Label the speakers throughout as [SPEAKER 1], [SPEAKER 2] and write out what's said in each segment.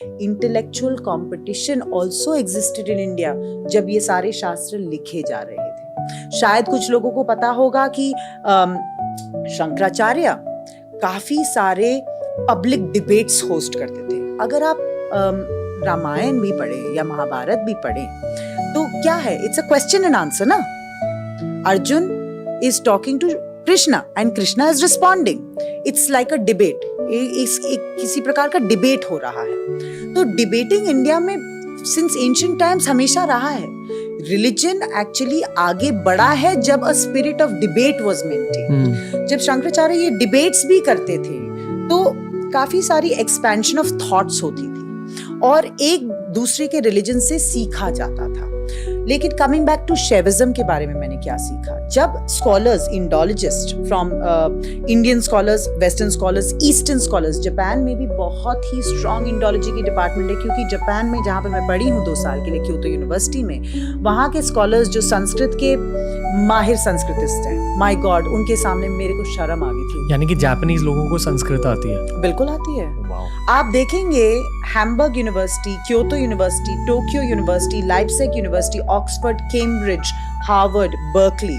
[SPEAKER 1] Intellectual competition also existed in India जब ये सारे शास्त्र लिखे जा रहे थे। शायद कुछ लोगों को पता होगा कि शंकराचार्य काफी सारे पब्लिक डिबेट्स होस्ट करते थे। अगर आप रामायण भी पढ़े या महाभारत भी पढ़े तो क्या है, it's a question and answer ना। Arjun is talking to Krishna and Krishna is responding. It's like a debate, किसी प्रकार का डिबेट हो रहा है। तो डिबेटिंग इंडिया में सिंस एंशिएंट टाइम्स हमेशा रहा है। रिलीजन एक्चुअली आगे बढ़ा है जब a spirit of debate was maintained. जब शंकराचार्य ये डिबेट्स भी करते थे तो काफी सारी एक्सपेंशन ऑफ थॉट्स होती थी और एक दूसरे के रिलीजन से सीखा जाता था। लेकिन कमिंग बैक टू शैविज्म के बारे में मैंने क्या सीखा, जब scholars, Indologist from Indian scholars, western scholars, eastern scholars, Japan में भी बहुत ही स्ट्रॉन्ग इंडोलॉजी की डिपार्टमेंट है, क्योंकि जापान में जहाँ पर मैं पढ़ी हूँ 2 साल के लिए क्योतो यूनिवर्सिटी में, वहाँ के स्कॉलर्स जो संस्कृत के माहिर संस्कृतिस्ट हैं, माय गॉड, उनके सामने मेरे को शर्म आ गई थी।
[SPEAKER 2] यानी कि जापानीज लोगों को संस्कृत आती है?
[SPEAKER 1] बिल्कुल आती है। आप देखेंगे Hamburg university, Kyoto university, Tokyo university, Leipzig university, Oxford, Cambridge, Harvard, Berkeley,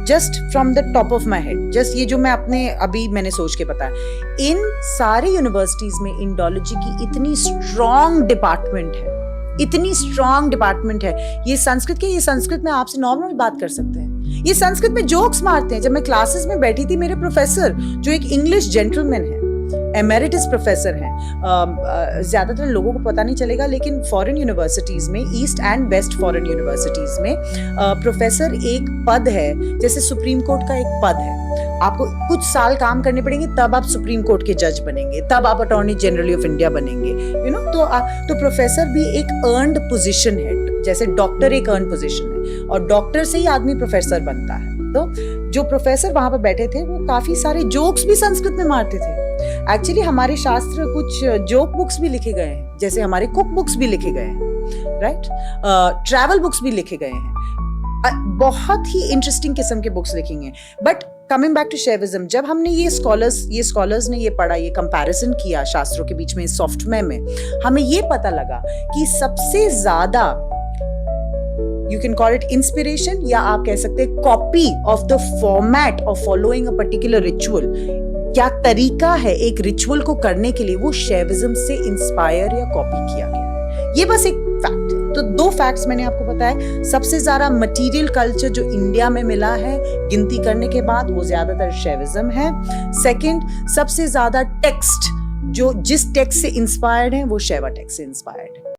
[SPEAKER 1] just from the top of my head, just ये जो मैं अपने अभी मैंने सोच के बताया, इन सारे यूनिवर्सिटीज में इंडोलॉजी की इतनी स्ट्रॉन्ग डिपार्टमेंट है, इतनी स्ट्रॉन्ग डिपार्टमेंट है। ये संस्कृत में आपसे नॉर्मल बात कर सकते हैं, ये संस्कृत में जोक्स मारते हैं। जब मैं क्लासेस में बैठी थी, मेरे प्रोफेसर जो एक इंग्लिश जेंटलमैन है, एमेरिटस प्रोफेसर हैं, ज्यादातर लोगों को पता नहीं चलेगा लेकिन फॉरेन यूनिवर्सिटीज में, east and west foreign universities में प्रोफेसर एक पद है, जैसे सुप्रीम कोर्ट का एक पद है। आपको कुछ साल काम करने पड़ेंगे तब आप सुप्रीम कोर्ट के जज बनेंगे, तब आप अटॉर्नी जनरल ऑफ इंडिया बनेंगे, यू नो। तो प्रोफेसर भी एक अर्न्ड पोजीशन है, जैसे डॉक्टर एक अर्न्ड पोजीशन है और डॉक्टर से ही आदमी प्रोफेसर बनता है। तो जो प्रोफेसर वहां पर बैठे थे वो काफी सारे जोक्स भी संस्कृत में मारते थे। एक्चुअली हमारे शास्त्र कुछ जोक बुक्स भी लिखे गए हैं, जैसे हमारे कुक बुक्स भी लिखे गए हैं, राइट, ट्रैवल बुक्स भी लिखे गए हैं, बहुत ही इंटरेस्टिंग किस्म के बुक्स लिखे हैं। But coming back to Shaivism, जब हमने ये स्कॉलर्स ने ये पढ़ा, ये कंपैरिजन किया शास्त्रों के बीच में, सॉफ्टवेयर में, हमें ये पता लगा कि सबसे ज्यादा you can call it inspiration, या आप कह सकते हैं copy of the format of following a particular ritual, क्या तरीका है एक रिचुअल को करने के लिए, वो शैविज्म से इंस्पायर या कॉपी किया गया है। ये बस एक फैक्ट है। तो 2 फैक्ट्स मैंने आपको बताया। सबसे ज्यादा मटेरियल कल्चर जो इंडिया में मिला है गिनती करने के बाद, वो ज्यादातर शैविज्म है। सेकंड, सबसे ज्यादा टेक्स्ट जो जिस टेक्स्ट से इंस्पायर्ड है वो शैवा टेक्स्ट से इंस्पायर्ड है।